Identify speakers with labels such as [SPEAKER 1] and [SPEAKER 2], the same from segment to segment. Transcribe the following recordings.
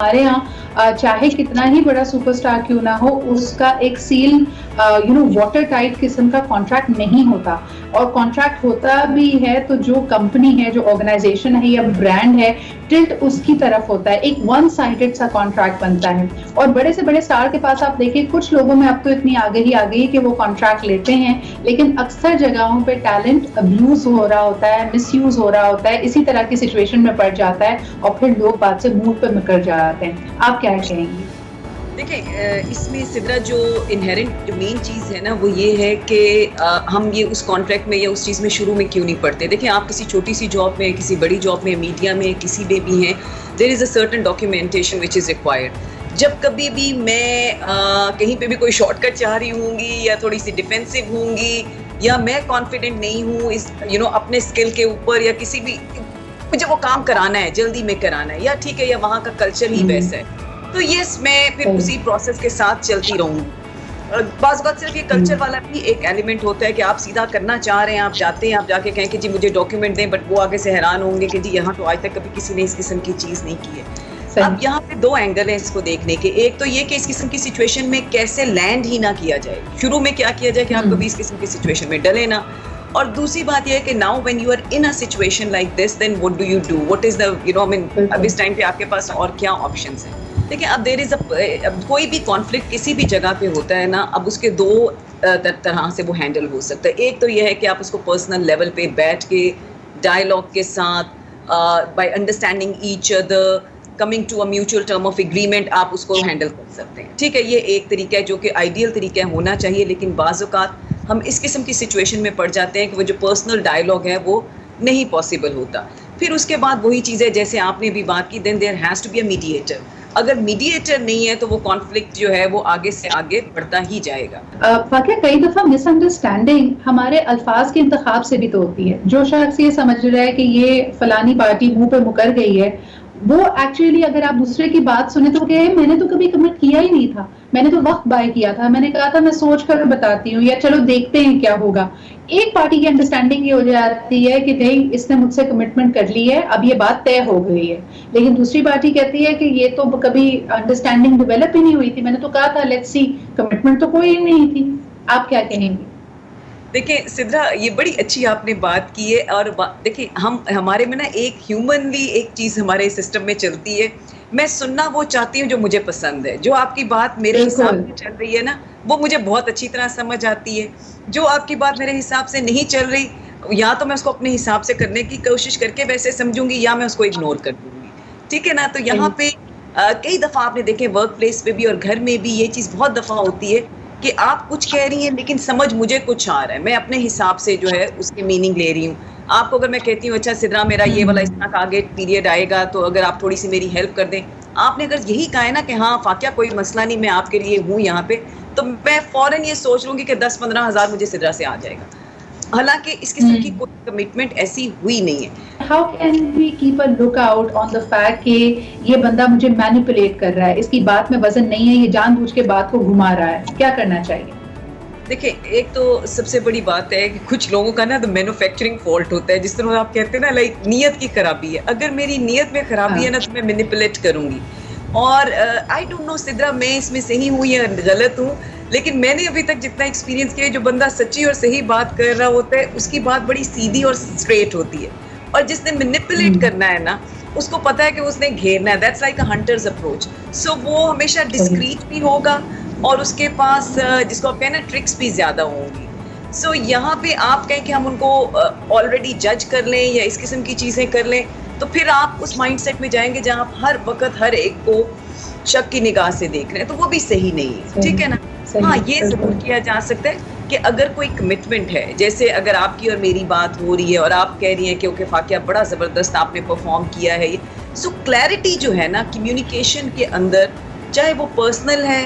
[SPEAKER 1] ہمارے یہاں چاہے کتنا ہی بڑا سپر اسٹار کیوں نہ ہو، اس کا ایک سیل واٹر ٹائٹ قسم کا کانٹریکٹ نہیں ہوتا، اور کانٹریکٹ ہوتا بھی ہے تو جو کمپنی ہے، جو آرگنائزیشن ہے یا برانڈ ہے، ٹلٹ اس کی طرف ہوتا ہے، ایک ون سائڈڈ سا کانٹریکٹ بنتا ہے. اور بڑے سے بڑے اسٹار کے پاس آپ دیکھیں، کچھ لوگوں میں اب تو اتنی آگہی آ گئی کہ وہ کانٹریکٹ لیتے ہیں، لیکن اکثر جگہوں پہ ٹیلنٹ ابیوز ہو رہا ہوتا ہے، مس یوز ہو رہا ہوتا ہے، اسی طرح کی سچویشن میں پڑ جاتا ہے اور پھر لوگ بات سے منہ پہ مکر جاتے ہیں. آپ کیا کہیں گی؟
[SPEAKER 2] دیکھیں، اس میں سدرا جو انہیرنٹ جو مین چیز ہے نا، وہ یہ ہے کہ ہم یہ اس کانٹریکٹ میں یا اس چیز میں شروع میں کیوں نہیں پڑھتے. دیکھیں، آپ کسی چھوٹی سی جاب میں، کسی بڑی جاب میں، میڈیا میں، کسی میں بھی ہیں، there is a certain documentation which is required. جب کبھی بھی میں کہیں پہ بھی کوئی شارٹ کٹ چاہ رہی ہوں گی یا تھوڑی سی ڈیفینسو ہوں گی، یا میں کانفیڈنٹ نہیں ہوں اس اپنے اسکل کے اوپر، یا کسی بھی مجھے وہ کام کرانا ہے، جلدی میں کرانا ہے، یا ٹھیک ہے، یا وہاں کا کلچر ہی ویسا ہے، تو یس میں پھر اسی پروسیس کے ساتھ چلتی رہوں گی. بعض اوقات صرف یہ کلچر والا بھی ایک ایلیمنٹ ہوتا ہے کہ آپ سیدھا کرنا چاہ رہے ہیں، آپ جاتے ہیں، آپ جا کے کہیں کہ جی مجھے ڈاکیومنٹ دیں، بٹ وہ آگے سے حیران ہوں گے کہ جی یہاں تو آج تک کبھی کسی نے اس قسم کی چیز نہیں کی ہے. اب یہاں پہ دو اینگل ہیں اس کو دیکھنے کے. ایک تو یہ کہ اس قسم کی سچویشن میں کیسے لینڈ ہی نہ کیا جائے، شروع میں کیا کیا جائے کہ آپ کبھی اس قسم کی سچویشن میں ڈلے نہ. اور دوسری بات یہ ہے کہ now when you are in a situation like this, then what do you do, what is the اب اس ٹائم پہ آپ کے پاس اور کیا آپشنس ہیں. دیکھیں، اب دیر از اب کوئی بھی کانفلکٹ کسی بھی جگہ پہ ہوتا ہے نا، اب اس کے دو طرح سے وہ ہینڈل ہو سکتا ہے. ایک تو یہ ہے کہ آپ اس کو پرسنل لیول پہ بیٹھ کے ڈائلاگ کے ساتھ، by understanding each other, coming to a mutual term of agreement, آپ اس کو ہینڈل کر سکتے ہیں. ٹھیک ہے، یہ ایک طریقہ ہے جو کہ آئیڈیل طریقہ ہونا چاہیے. لیکن بعض اوقات ہم اس قسم کی سچویشن میں پڑ جاتے ہیں کہ وہ جو پرسنل ڈائلاگ ہے وہ نہیں پاسبل ہوتا. پھر اس کے بعد وہی چیزیں جیسے آپ نے بھی بات کی، then there has to be a mediator. اگر میڈیٹر نہیں ہے تو وہ کانفلکٹ جو ہے وہ آگے سے آگے بڑھتا ہی جائے گا.
[SPEAKER 1] واقعہ کئی دفعہ مس انڈرسٹینڈنگ ہمارے الفاظ کے انتخاب سے بھی تو ہوتی ہے. جو شخص یہ سمجھ رہا ہے کہ یہ فلانی پارٹی منہ پہ مکر گئی ہے، وہ ایکچولی اگر آپ دوسرے کی بات سنیں تو کہ میں نے تو کبھی کمٹ کیا ہی نہیں تھا، میں نے تو وقت بائے کیا تھا، میں نے کہا تھا میں سوچ کر بتاتی ہوں، یا چلو دیکھتے ہیں کیا ہوگا. ایک پارٹی کی انڈرسٹینڈنگ یہ ہو جاتی ہے کہ نہیں، اس نے مجھ سے کمٹمنٹ کر لی ہے، اب یہ بات طے ہو گئی ہے. لیکن دوسری پارٹی کہتی ہے کہ یہ تو کبھی انڈرسٹینڈنگ ڈیولپ ہی نہیں ہوئی تھی، میں نے تو کہا تھا لیٹس سی، کمٹمنٹ تو کوئی نہیں تھی. آپ کیا کہیں گے؟
[SPEAKER 2] دیکھیں سدرا، یہ بڑی اچھی آپ نے بات کی ہے. اور دیکھیں ہمارے میں نا ایک ہیومنلی ایک چیز ہمارے سسٹم میں چلتی ہے، میں سننا وہ چاہتی ہوں جو مجھے پسند ہے. جو آپ کی بات میرے حساب سے چل رہی ہے نا، وہ مجھے بہت اچھی طرح سمجھ آتی ہے. جو آپ کی بات میرے حساب سے نہیں چل رہی، یا تو میں اس کو اپنے حساب سے کرنے کی کوشش کر کے ویسے سمجھوں گی، یا میں اس کو اگنور کر دوں گی. ٹھیک ہے نا. تو یہاں پہ کئی دفعہ آپ نے دیکھیں ورک پلیس پہ بھی اور گھر میں بھی یہ چیز بہت دفعہ ہوتی ہے کہ آپ کچھ کہہ رہی ہیں لیکن سمجھ مجھے کچھ آ رہا ہے، میں اپنے حساب سے جو ہے اس کی میننگ لے رہی ہوں. آپ کو اگر میں کہتی ہوں اچھا سدرا میرا یہ والا اس طرح کا آگے پیریڈ آئے گا، تو اگر آپ تھوڑی سی میری ہیلپ کر دیں. آپ نے اگر یہی کہا ہے نا کہ ہاں فاقیہ کوئی مسئلہ نہیں، میں آپ کے لیے ہوں یہاں پہ، تو میں فوراً یہ سوچ لوں گی کہ 10-15 ہزار مجھے سدرا سے آ جائے گا. حالانکہ اس قسم کی کوئی کمٹمنٹ ایسی ہوئی نہیں ہے.
[SPEAKER 1] How can we keep a lookout on the fact کہ یہ بندہ مجھے مینیپولیٹ کر رہا ہے، اس کی بات میں وزن نہیں ہے، یہ جان بوجھ کے بات کو گھما رہا ہے؟ کیا کرنا چاہیے؟
[SPEAKER 2] دیکھیں، ایک تو سب سے بڑی بات ہے کہ کچھ لوگوں کا نا تو مینوفیکچرنگ فالٹ ہوتا ہے، جس طرح آپ کہتے ہیں نا لائک نیت کی خرابی ہے. اگر میری نیت میں خرابی ہے نا تو میں مینیپولیٹ کروں گی. اور آئی ڈونٹ نو سدرا میں اس میں صحیح ہوں یا غلط ہوں، لیکن میں نے ابھی تک جتنا ایکسپیرینس کیا ہے، جو بندہ سچی اور صحیح بات کر رہا ہوتا ہے اس کی بات بڑی سیدھی اور اسٹریٹ ہوتی ہے. اور جس نے مینیپولیٹ کرنا ہے نا، اس کو پتا ہے کہ اس نے گھیرنا ہے. That's like a hunter's approach. So وہ ہمیشہ ڈسکریٹ بھی ہوگا اور اس کے پاس جس کو آپ کہیں نا ٹرکس بھی زیادہ ہوں گی. سو یہاں پہ آپ کہیں کہ ہم ان کو آلریڈی جج کر لیں یا اس قسم کی چیزیں کر لیں، تو پھر آپ اس مائنڈ سیٹ میں جائیں گے جہاں آپ ہر وقت ہر ایک کو شک کی نگاہ سے دیکھ رہے ہیں، تو وہ بھی صحیح نہیں ہے. ٹھیک ہے نا. ہاں، یہ ضرور کیا جا سکتا ہے کہ اگر کوئی کمٹمنٹ ہے، جیسے اگر آپ کی اور میری بات ہو رہی ہے اور آپ کہہ رہی ہیں کہ اوکے فاقیہ بڑا زبردست آپ نے پرفارم کیا ہے، سو کلیئرٹی جو ہے نا کمیونیکیشن کے اندر، چاہے وہ پرسنل ہے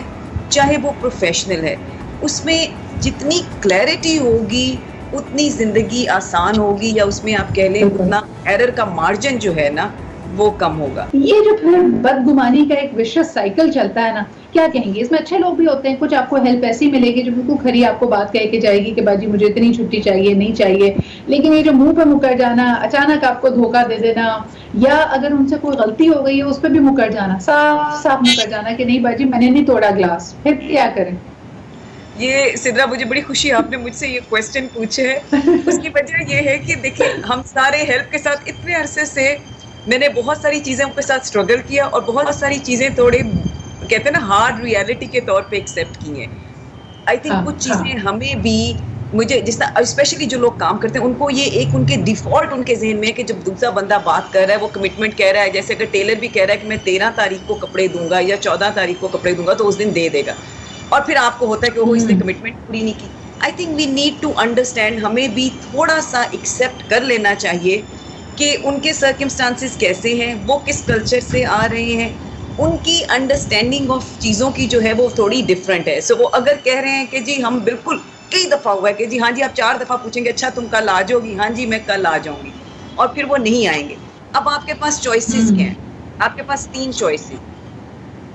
[SPEAKER 2] چاہے وہ پروفیشنل ہے، اس میں جتنی کلیئرٹی ہوگی اتنی زندگی آسان ہوگی، یا اس میں آپ کہہ لیں اتنا ایرر کا مارجن جو ہے نا وہ کم ہوگا.
[SPEAKER 1] یہ جو پھر بدگمانی کا ایک وشیس سائیکل چلتا ہے نا, کیا کہیں گے, اس میں اچھے لوگ بھی ہوتے ہیں, کچھ آپ کو ہیلپ ایسی ملے گی جو بالکل کھری آپ کو بات کہہ کے جائے گی کہ باجی مجھے اتنی چھٹی چاہیے, نہیں چاہیے, لیکن یہ جو منہ پہ مکر جانا, اچانک آپ کو دھوکہ دے دینا, یا اگر ان سے کوئی غلطی ہو گئی ہے اس پہ بھی مکر جانا, صاف صاف مکر جانا کہ نہیں باجی میں نے نہیں توڑا گلاس, پھر کیا کریں؟
[SPEAKER 2] یہ سدرا مجھے بڑی خوشی آپ نے مجھ سے یہ کویسچن پوچھے ہے. اس کی وجہ یہ ہے کہ دیکھیں ہم سارے ہیلپ کے ساتھ اتنے عرصے سے میں نے بہت ساری چیزیں ان کے ساتھ اسٹرگل کیا اور بہت ساری چیزیں تھوڑے کہتے ہیں نا ہارڈ ریئلٹی کے طور پہ ایکسیپٹ کی ہیں. آئی تھنک کچھ چیزیں ہمیں بھی, مجھے جس طرح اسپیشلی جو لوگ کام کرتے ہیں ان کو یہ ایک ان کے ڈیفالٹ ان کے ذہن میں ہے کہ جب دوسرا بندہ بات کر رہا ہے وہ کمٹمنٹ کہہ رہا ہے, جیسے اگر ٹیلر بھی کہہ رہا ہے کہ میں 13 تاریخ کو کپڑے دوں گا یا 14 تاریخ کو کپڑے دوں گا تو اس دن دے دے گا, اور پھر آپ کو ہوتا ہے کہ وہ اس نے کمٹمنٹ پوری نہیں کی. I think we need to understand, ہمیں بھی تھوڑا سا ایکسیپٹ کر لینا چاہیے کہ ان کے سرکمسٹانسز کیسے ہیں, وہ کس کلچر سے آ رہے ہیں, ان کی انڈرسٹینڈنگ آف چیزوں کی جو ہے وہ تھوڑی ڈفرینٹ ہے. سو وہ اگر کہہ رہے ہیں کہ جی ہم بالکل کئی دفعہ ہوا ہے کہ جی ہاں جی آپ 4 دفعہ پوچھیں گے اچھا تم کل آ جاؤ گی, ہاں جی میں کل آ جاؤں گی, اور پھر وہ نہیں آئیں گے. اب آپ کے پاس چوائسیز کیا ہیں؟ آپ کے پاس 3 چوائسیز.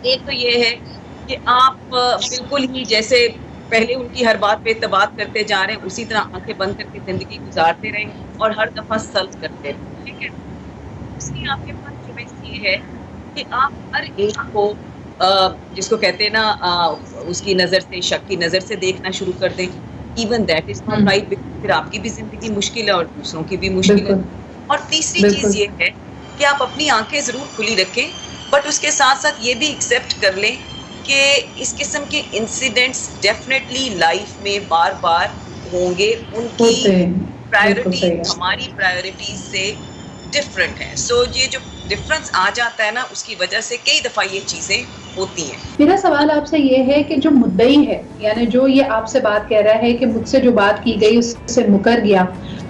[SPEAKER 2] ایک تو یہ ہے کہ آپ بالکل ہی جیسے پہلے ان کی ہر بات پہ اعتبار کرتے جا رہے ہیں اسی طرح آنکھیں بند کر کے زندگی گزارتے رہیں اور ہر دفعہ سلف کرتے رہیں, ٹھیک ہے. اس لیے آپ کے پاس چوائس یہ ہے کہ آپ ہر ایک کو جس کو کہتے ہیں نا اس کی نظر سے, شک کی نظر سے دیکھنا شروع کر دیں. Even that is not right, پھر آپ کی بھی زندگی مشکل ہے اور دوسروں کی بھی مشکل ہے. اور تیسری چیز یہ ہے کہ آپ اپنی آنکھیں ضرور کھلی رکھیں, بٹ اس کے ساتھ ساتھ یہ بھی ایکسیپٹ کر لیں کہ اس قسم کے انسیڈنٹس ڈیفینیٹلی لائف میں بار بار ہوں گے, ان کی پرائیورٹیز ہماری پرائیورٹیز سے ڈفرینٹ ہے. سو یہ جو ڈفرنس آ جاتا ہے نا اس کی وجہ سے کئی دفعہ یہ چیزیں ہوتی ہیں.
[SPEAKER 1] میرا سوال آپ سے یہ ہے کہ جو مدعی ہے, یعنی جو یہ آپ سے بات کہہ رہا ہے کہ مجھ سے جو بات کی گئی اس سے مکر گیا,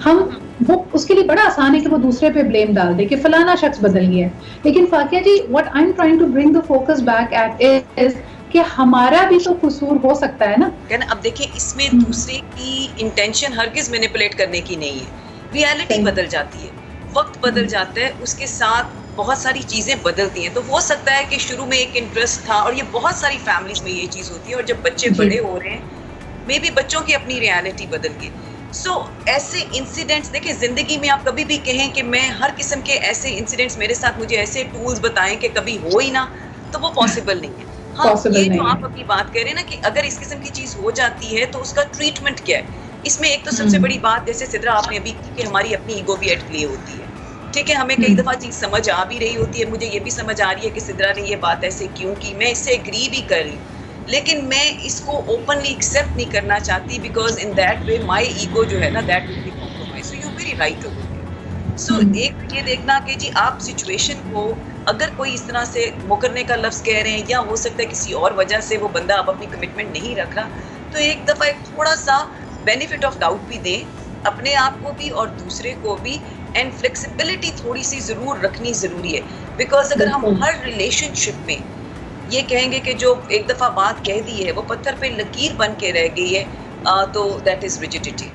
[SPEAKER 1] ہم وہ اس کے لیے بڑا آسان ہے کہ وہ دوسرے پہ بلیم ڈال دے کہ فلانا شخص بدل گیا. لیکن فاقیہ جی what I'm trying to bring the focus back at is کہ ہمارا بھی تو قصور ہو سکتا ہے نا.
[SPEAKER 2] اب دیکھیں اس میں دوسرے کی انٹینشن ہرگز مینیپولیٹ کرنے کی نہیں ہے. ریالٹی بدل جاتی ہے, وقت بدل جاتا ہے, اس کے ساتھ بہت ساری چیزیں بدلتی ہیں. تو ہو سکتا ہے کہ شروع میں ایک انٹرسٹ تھا, اور یہ بہت ساری فیملیز میں یہ چیز ہوتی ہے, اور جب بچے بڑے ہو رہے ہیں مے بی بچوں کی اپنی ریالٹی بدل گئی. سو ایسے انسیڈنٹس دیکھیں زندگی میں, آپ کبھی بھی کہیں کہ میں ہر قسم کے ایسے انسیڈنٹس میرے ساتھ مجھے ایسے ٹولز بتائیں کہ کبھی ہو ہی نہ, تو وہ پاسبل نہیں ہے. ہاں یہ جو آپ اپنی بات کہہ رہے ہیں نا کہ اگر اس قسم کی چیز ہو جاتی ہے تو اس کا ٹریٹمنٹ کیا ہے, اس میں ایک تو سب سے بڑی بات جیسے سدرا آپ نے ابھی کی کہ ہماری اپنی ایگو بھی ایٹ پلے ہوتی ہے. ٹھیک ہے, ہمیں کئی دفعہ چیز سمجھ آ بھی رہی ہوتی ہے, مجھے یہ بھی سمجھ آ رہی ہے کہ سدرا نے یہ بات ایسے کیوں کی, میں اس سے ایگری بھی کر رہی, لیکن میں اس کو اوپنلی ایکسیپٹ نہیں کرنا چاہتی because in that way my ego جو ہے نا that will be compromise. So you very right over here. So ایک یہ دیکھنا کہ جی آپ سچویشن کو اگر کوئی اس طرح سے مکرنے کا لفظ کہہ رہے ہیں یا ہو سکتا ہے کسی اور وجہ سے وہ بندہ اب اپنی کمٹمنٹ نہیں رکھ رہا, تو ایک دفعہ ایک تھوڑا سا بینیفٹ آف ڈاؤٹ بھی دیں اپنے آپ کو بھی اور دوسرے کو بھی, اینڈ فلیکسیبلٹی تھوڑی سی ضرور رکھنی ضروری ہے. بیکاز اگر ہم ہر ریلیشن شپ میں یہ کہیں گے کہ جو ایک دفعہ بات کہہ دی ہے وہ پتھر پہ لکیر بن کے رہ گئی ہے, تو دیٹ از ریجیڈیٹی.